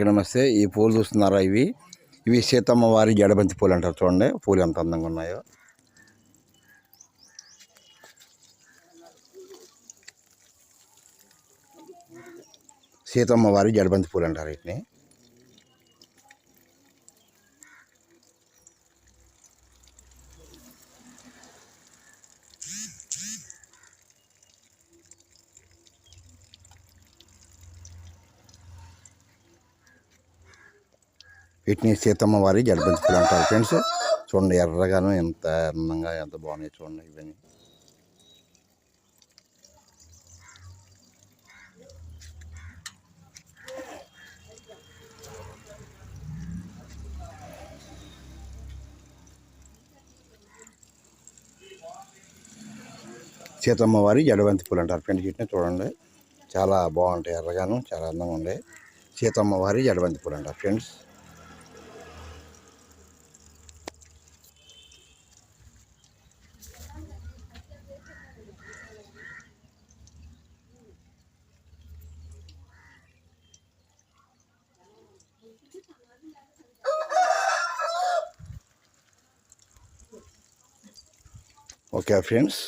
నమస్తే. ఈ పూలు చూస్తున్నారా? ఇవి సీతమ్మ వారి జడబంతి పూలు అంటారు. చూడండి పూలు ఎంత అందంగా ఉన్నాయో. సీతమ్మ వారి జడబంతి పూలు అంటారు వీటిని. వీటిని సీతమ్మ వారి జడబంతి పూలు అంటారు ఫ్రెండ్స్. చూడండి ఎర్రగాను ఎంత అందంగా ఎంత బాగున్నాయి చూడండి ఇవన్నీ. సీతమ్మ వారి జడబంతి పూలు అంటారు ఫ్రెండ్స్. వీటిని చూడండి చాలా బాగుంటాయి, ఎర్రగాను చాలా అందంగా ఉంటాయి. సీతమ్మ వారి జడబంతి పూలు అంటారు ఫ్రెండ్స్. ఓకే ఫ్రెండ్స్,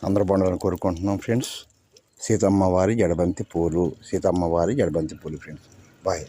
అందరూ బాగుండాలని కోరుకుంటున్నాం ఫ్రెండ్స్. సీతమ్మ వారి జడబంతి పూలు, సీతమ్మ వారి జడబంతి పూలు ఫ్రెండ్స్. బాయ్.